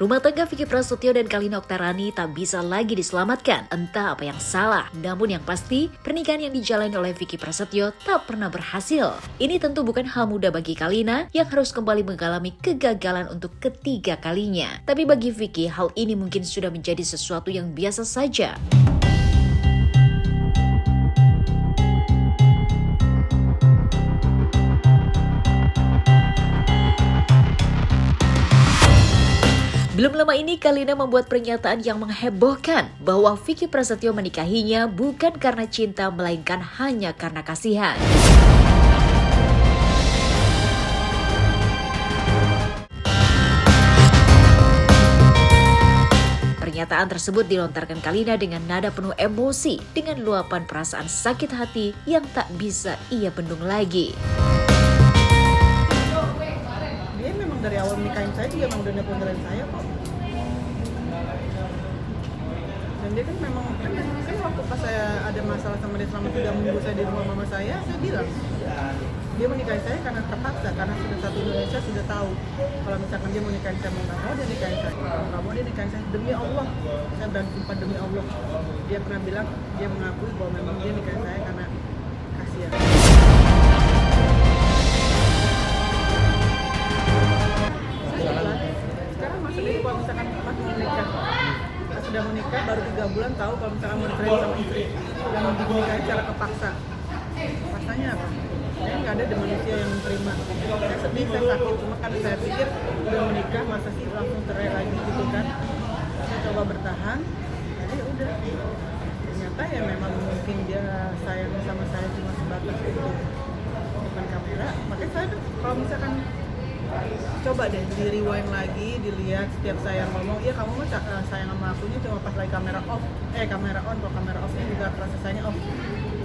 Rumah tangga Vicky Prasetyo dan Kalina Oktarani tak bisa lagi diselamatkan, entah apa yang salah. Namun yang pasti, pernikahan yang dijalani oleh Vicky Prasetyo tak pernah berhasil. Ini tentu bukan hal mudah bagi Kalina yang harus kembali mengalami kegagalan untuk ketiga kalinya. Tapi bagi Vicky, hal ini mungkin sudah menjadi sesuatu yang biasa saja. Belum lama ini Kalina membuat pernyataan yang menghebohkan bahwa Vicky Prasetyo menikahinya bukan karena cinta melainkan hanya karena kasihan. Pernyataan tersebut dilontarkan Kalina dengan nada penuh emosi dengan luapan perasaan sakit hati yang tak bisa ia bendung lagi. Dia memang dari awal menikahin saya juga memang udah nepotin saya kok. Dan dia kan memang kan waktu pas saya ada masalah sama dia selama 3 minggu saya di rumah mama saya bilang dia menikahi saya karena terpaksa, karena sudah satu Indonesia sudah tahu kalau misalkan dia mau nikahin saya, mau nggak mau dia nikahin saya, kalau nggak mau dia nikahin saya demi Allah. Saya berani sumpah demi Allah. Dia pernah bilang, dia mengakui bahwa memang dia nikahin saya karena kasihan. Sekarang maksudnya kalau misalkan pas mau menikah, pas sudah menikah baru 3 bulan tahu kalau misalkan mau dicerai sama istri dan dinikahin secara kepaksa. Paksanya apa? Saya nggak ada manusia yang menerima. Saya sedih, saya sakit, cuma kan saya pikir udah menikah masa sih langsung cerai lagi gitu kan. Saya coba bertahan, jadi udah. Ternyata ya memang mungkin dia sayang sama saya cuma sebatas itu depan kamera. Makanya saya kalau misalkan coba deh di rewind lagi, dilihat setiap saya ngomong, iya kamu mah sayang sama akunya cuma pas lagi kamera off, kamera on, kalau kamera offnya juga rasa sayangnya off.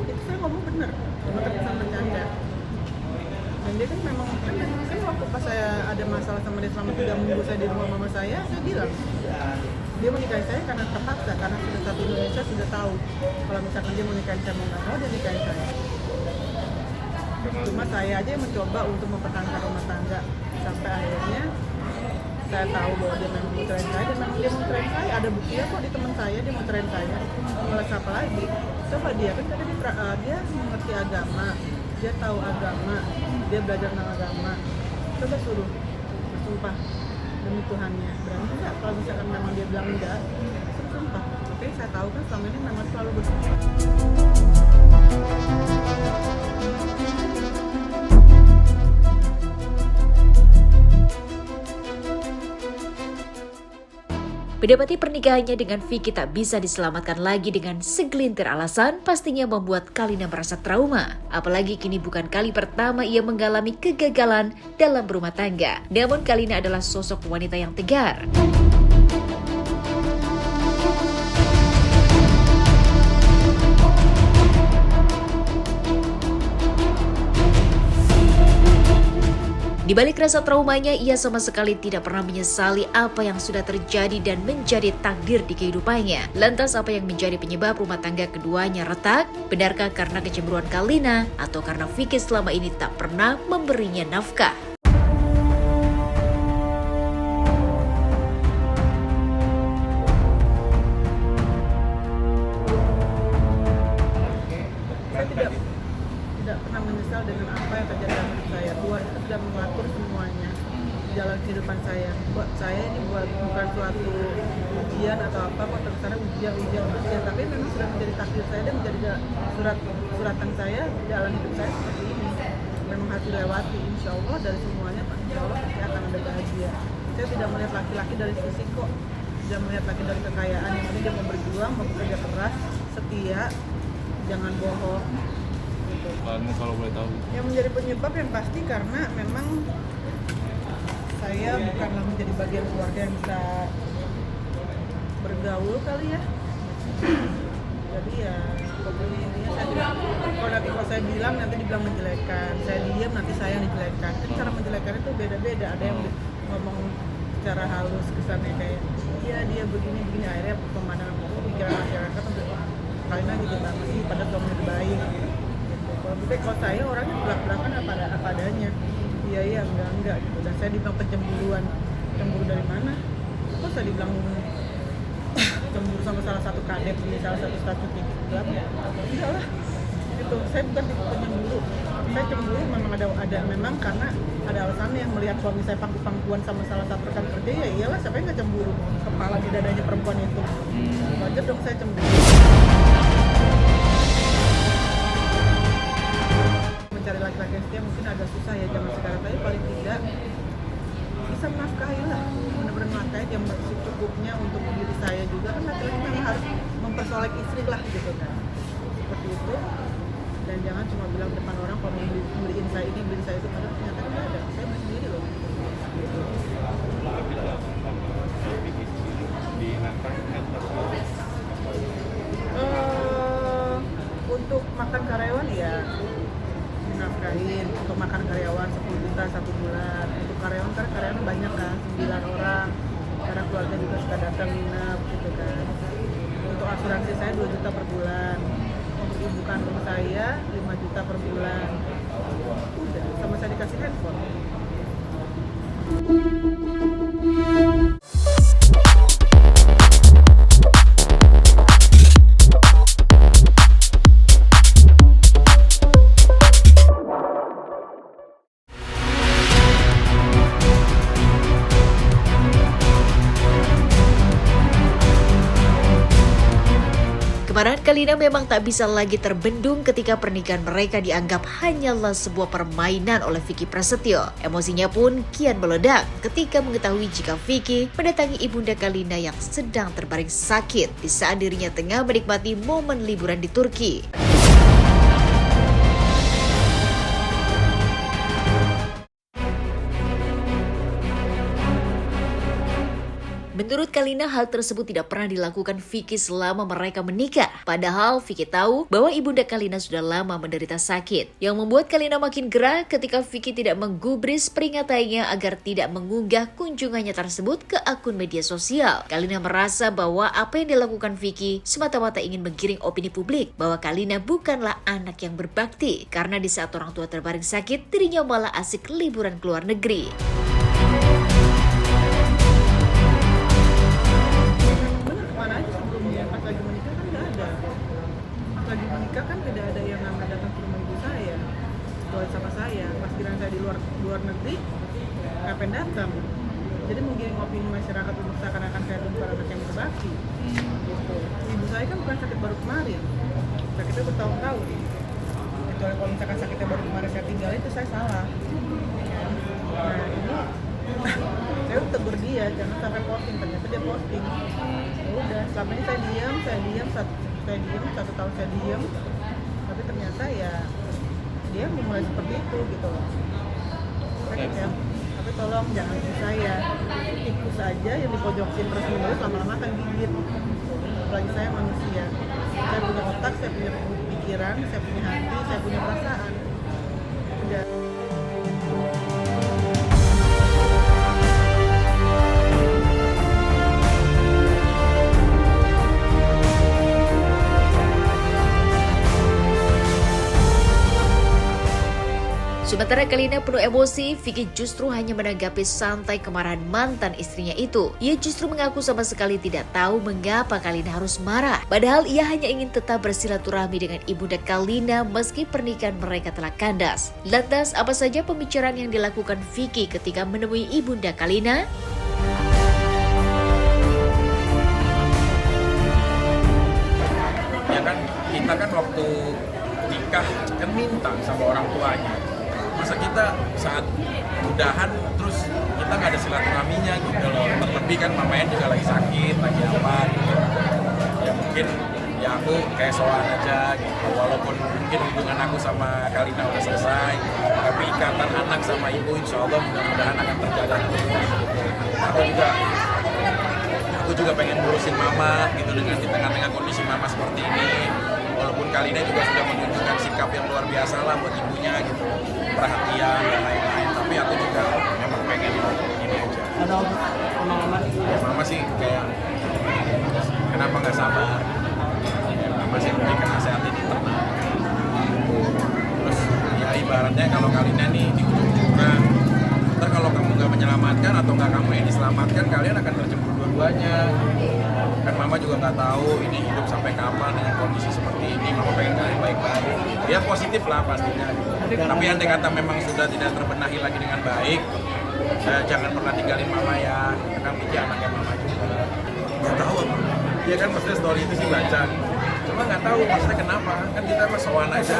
Itu saya ngomong bener, cuma terkesan bercanda. Dan dia kan memang kan waktu pas saya ada masalah sama dia selama 3 minggu saya di rumah mama saya bilang dia menikahi saya karena terpaksa, karena sudah satu Indonesia sudah tahu kalau misalkan dia mau nikahin saya, mau nggak mau dia nikahin saya. Cuma saya aja yang mencoba untuk mempertahankan rumah tangga sampai akhirnya saya tahu bahwa dia memang mau cerai saya dan memang dia mau cerai saya. Ada buktinya kok di teman saya, dia mau cerai saya. Malah apa lagi? Coba dia kan tadi dia mengerti agama, dia tahu agama, dia belajar tentang agama. Coba suruh bersumpah demi Tuhannya, berani nggak? Kalau misalkan memang dia bilang enggak, suruh sumpah. Oke, saya tahu kan selama ini memang selalu bersumpah. Mendapati pernikahannya dengan Vicky tak bisa diselamatkan lagi dengan segelintir alasan, pastinya membuat Kalina merasa trauma. Apalagi kini bukan kali pertama ia mengalami kegagalan dalam berumah tangga. Namun Kalina adalah sosok wanita yang tegar. Di balik rasa traumanya, ia sama sekali tidak pernah menyesali apa yang sudah terjadi dan menjadi takdir di kehidupannya. Lantas apa yang menjadi penyebab rumah tangga keduanya retak? Benarkah karena kecemburuan Kalina atau karena Vicky selama ini tak pernah memberinya nafkah? Saya tidak pernah menyesal dengan apa yang terjadi dalam hidup saya. Tuhan itu sudah mengatur semuanya di dalam kehidupan saya. Buat saya ini bukan suatu ujian atau apa, kok terkesan ujian, tapi memang sudah menjadi takdir saya dan menjadi suratan saya dalam hidup saya seperti ini. Memang harus dilewati, insya Allah dari semuanya, insya Allah pasti akan ada bahagia. Saya tidak melihat laki-laki dari fisik kok, tidak melihat laki dari kekayaan. Yang penting dia mau berjuang, mau bekerja keras, setia, jangan bohong. Kalau boleh tahu, yang menjadi penyebab yang pasti karena memang saya bukanlah menjadi bagian keluarga yang bisa bergaul kali ya. Jadi ya pokoknya intinya saya tidak, kalau saya bilang nanti dibilang menjelekkan, saya diam nanti saya yang dijelekkan. Kan cara menjelekkan itu beda-beda, ada yang ngomong secara halus kesannya kayak iya dia begini akhirnya pemandangan pikiran masyarakat untuk Kalina gitu banget sih pada suami baik. Kalau saya orangnya belak-belakan apa adanya, iya enggak gitu. Dan saya dibilang pencemburuan, cemburu dari mana? Masa dibilang cemburu sama salah satu kadep di salah satu stasiun TV gelap ya? Enggak lah. Itu saya bukan tipe penyemburu. Saya cemburu memang ada memang karena ada alasannya yang melihat suami saya pangku-pangkuan sama salah satu rekan kerja, ya iyalah siapa yang nggak cemburu, kepala di dadanya perempuan itu. Wajar dong saya cemburu. Mencari laki-laki yang setia mungkin agak susah ya zaman sekarang, tapi paling tidak bisa menafkahi lah, benar-benar menafkahi yang secukupnya untuk diri saya juga, kan laki-laki memang harus mempersolek istri lah gitu kan, seperti itu. Dan jangan cuma bilang depan orang kalau mau beliin saya ini, beliin saya itu, padahal ternyata nggak ada, saya beli sendiri loh gitu. Untuk makan karyawan ya nafkahin, untuk makan karyawan 10 juta 1 bulan. Untuk karyawan kan karyawan banyak kan, 9 orang, karena keluarga juga suka datang nginep gitu kan. Untuk asuransi saya 2 juta per bulan, untuk ibu kandung saya 5 juta per bulan. Udah, sama saya dikasih handphone. Kemarahan Kalina memang tak bisa lagi terbendung ketika pernikahan mereka dianggap hanyalah sebuah permainan oleh Vicky Prasetyo. Emosinya pun kian meledak ketika mengetahui jika Vicky mendatangi ibunda Kalina yang sedang terbaring sakit di saat dirinya tengah menikmati momen liburan di Turki. Menurut Kalina, hal tersebut tidak pernah dilakukan Vicky selama mereka menikah. Padahal Vicky tahu bahwa ibunda Kalina sudah lama menderita sakit. Yang membuat Kalina makin gerah ketika Vicky tidak menggubris peringatannya agar tidak mengunggah kunjungannya tersebut ke akun media sosial. Kalina merasa bahwa apa yang dilakukan Vicky semata-mata ingin menggiring opini publik bahwa Kalina bukanlah anak yang berbakti. Karena di saat orang tua terbaring sakit, dirinya malah asik liburan ke luar negeri. Lagi menikah kan tidak ada yang namanya datang ke rumah ibu saya, kecuali sama saya. Pas kira saya di luar negeri, kapan datang? Jadi menggiring opini masyarakat untuk seakan-akan saya itu bukan anak yang berbakti. Gitu. Ibu saya kan bukan sakit baru kemarin, sakitnya bertahun-tahun. Kecuali kalau misalkan sakitnya baru kemarin saya tinggal, itu saya salah. Nah ini saya udah tegur dia, jangan sampai posting. Ternyata dia posting. Ya udah, selama ini saya diam, satu tahun saya diam, tapi ternyata ya dia memulai seperti itu gitu loh. Tapi tolong jangan ke saya, tikus aja yang dipojokin terus menerus lama-lama akan gigit. Apalagi saya manusia, saya punya otak, saya punya pikiran, saya punya hati, saya punya perasaan. Udah. Sementara Kalina penuh emosi, Vicky justru hanya menanggapi santai kemarahan mantan istrinya itu. Ia justru mengaku sama sekali tidak tahu mengapa Kalina harus marah. Padahal ia hanya ingin tetap bersilaturahmi dengan ibunda Kalina meski pernikahan mereka telah kandas. Lantas, apa saja pembicaraan yang dilakukan Vicky ketika menemui ibunda Kalina? Ya kan, kita kan waktu nikah kan minta sama orang tuanya. Masa kita saat udahan terus kita nggak ada silaturahminya gitu loh. Terlebih kan mamanya juga lagi sakit, lagi apa gitu. Ya mungkin ya aku kayak soal aja gitu. Walaupun mungkin hubungan aku sama Kalina udah selesai, tapi ikatan anak sama ibu insya Allah mudah-mudahan akan terjaga terus gitu. Aku juga pengen ngurusin mama gitu dengan di tengah-tengah kondisi mama seperti ini. Walaupun Kalina juga sudah menunjukkan sikap yang luar biasa lah buat ibunya gitu, perhatian dan lain-lain, tapi aku juga memang pengen ini aja. Ada mama Ya mama sih kayak kenapa nggak sabar? Ya, mama sih memberikan nasihat ini tenang. Terus ya ibaratnya kalau Kalina nih di ujung jurang, ntar kalau kamu nggak menyelamatkan atau nggak kamu yang diselamatkan, kalian akan tercebur dua-duanya. duanya. Kan mama juga nggak tahu ini hidup sampai kapan dengan kondisi seperti ini. Mama pengen kalian baik-baik. Ya positif lah pastinya. Tapi andai kata memang sudah tidak terbenahi lagi dengan baik, jangan pernah tinggalin mama ya. Karena Vicky anaknya mama juga. Nggak tahu apa. Iya kan maksudnya story itu sih baca. Cuma nggak tahu maksudnya kenapa. Kan kita mah sowan aja.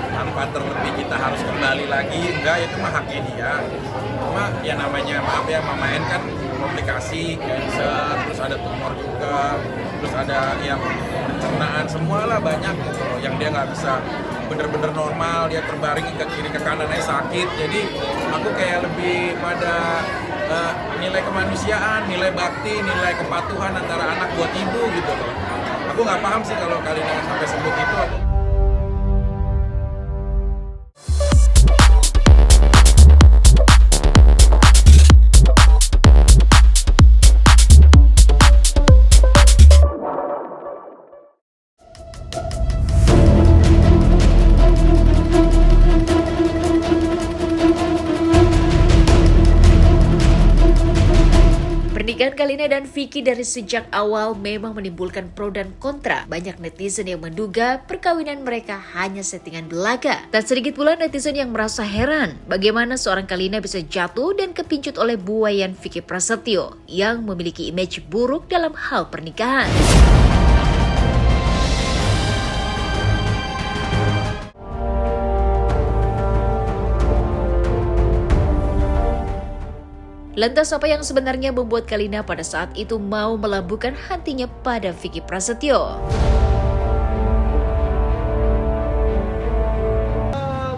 Tanpa terlebih kita harus kembali lagi. Enggak, itu mah haknya dia. Cuma ya namanya maaf ya Mama En kan komplikasi, cancer, terus ada tumor juga, terus ada yang pencernaan, semualah banyak gitu yang dia nggak bisa bener-bener normal, dia terbaring ke kiri ke kanan aja sakit. Jadi aku kayak lebih pada nilai kemanusiaan, nilai bakti, nilai kepatuhan antara anak buat ibu gitu loh. Aku nggak paham sih kalau kalian yang sampai sebut itu. Pernikahan Kalina dan Vicky dari sejak awal memang menimbulkan pro dan kontra. Banyak netizen yang menduga perkawinan mereka hanya settingan belaka. Tak sedikit pula netizen yang merasa heran bagaimana seorang Kalina bisa jatuh dan kepincut oleh buayan Vicky Prasetyo yang memiliki image buruk dalam hal pernikahan. Lantas apa yang sebenarnya membuat Kalina pada saat itu mau melambungkan hatinya pada Vicky Prasetyo?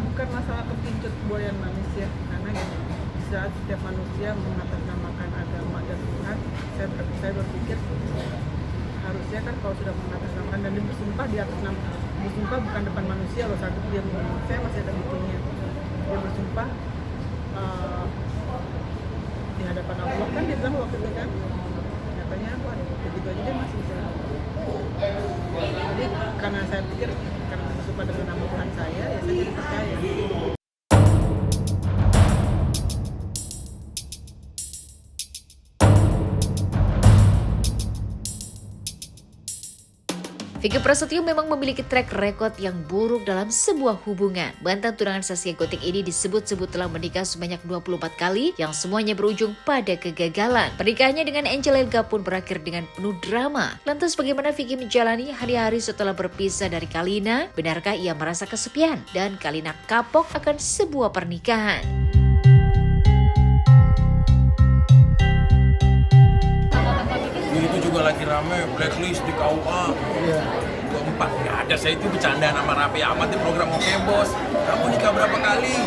Bukan masalah kepincut buayan manusia, karena ya, saat setiap manusia mengatasnamakan agama dan Tuhan, saya berpikir harusnya kan kalau sudah mengatasnamakan dan dia bersumpah di atas nama, bersumpah bukan depan manusia loh, satu dia ngomong, saya masih ada buktinya, dia bersumpah di hadapan Allah kan dia bilang waktu itu kan nyatanya apa begitu aja dia masih bisa. Jadi karena saya pikir karena bersumpah dengan nama Tuhan saya ya saya jadi percaya. Vicky Prasetyo memang memiliki track record yang buruk dalam sebuah hubungan. Mantan tunangan Zaskia Gotik ini disebut-sebut telah menikah sebanyak 24 kali yang semuanya berujung pada kegagalan. Pernikahannya dengan Angel Elga pun berakhir dengan penuh drama. Lantas bagaimana Vicky menjalani hari-hari setelah berpisah dari Kalina? Benarkah ia merasa kesepian? Dan Kalina kapok akan sebuah pernikahan? Itu juga lagi rame blacklist di KUA. 24 nggak ada, saya itu bercandaan sama Raffi Ahmad di program Oke Bos. Kamu nikah berapa kali?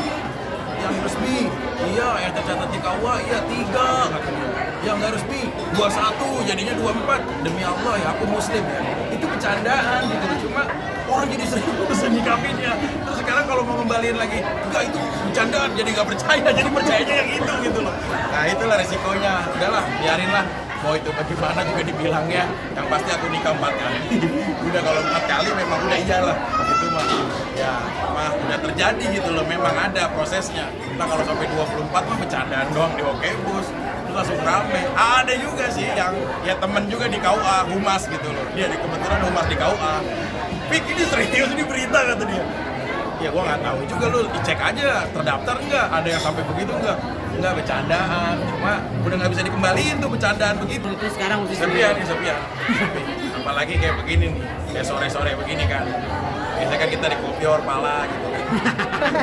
Yang resmi? Iya, yang tercatat di KUA iya 3 katanya. Yang nggak resmi 21, jadinya 24. Demi Allah ya aku muslim ya. Itu bercandaan gitu. Cuma orang jadi serius nikahnya. Terus sekarang kalau mau ngembaliin lagi, enggak itu bercandaan, jadi nggak percaya, jadi percayanya yang itu gitu loh. Nah itulah resikonya. Udahlah, biarinlah. Mau itu bagaimana juga dibilangnya, yang pasti aku nikah 4 kali. Udah kalau 4 kali memang udah iyalah. Itu mah ya mah udah terjadi gitu loh, memang ada prosesnya. Nah kalau sampai 24 mah bercandaan doang di Oke Bos. Terus langsung rame. Ada juga sih yang ya temen juga di KUA, humas gitu loh. Dia kebetulan humas di KUA. Pik ini serius, ini berita kata dia. Ya gua nggak tahu juga, lu dicek aja terdaftar nggak, ada yang sampai begitu nggak bercandaan, cuma udah nggak bisa dikembaliin tuh bercandaan begitu. Itu sekarang mesti sepian. Apalagi kayak begini nih, kayak sore-sore begini kan, biasanya kan kita dikopior pala gitu kan,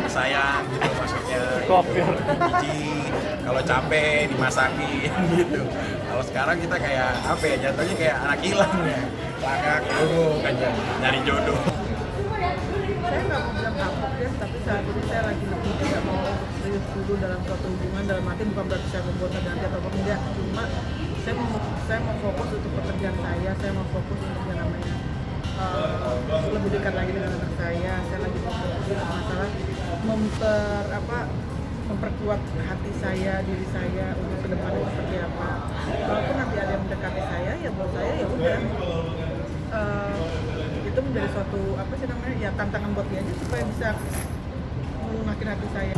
sayang gitu maksudnya, kopior biji, kalau capek dimasakin gitu. Kalau sekarang kita kayak apa ya, jatuhnya kayak anak hilang ya, langak kan nyari jodoh. Saya nggak mau bilang kapok ya, tapi saat ini saya lagi lebih tidak mau serius dulu dalam suatu hubungan, dalam arti bukan berarti saya membuat ganti atau enggak, cuma saya mau fokus untuk pekerjaan saya mau fokus untuk yang namanya lebih dekat lagi dengan anak saya lagi mau fokus untuk masalah memperkuat hati saya, diri saya untuk kedepannya seperti apa. Walaupun nanti ada yang mendekati saya, ya buat saya ya udah. Itu menjadi suatu tantangan buat dia aja supaya bisa melunakin hati saya.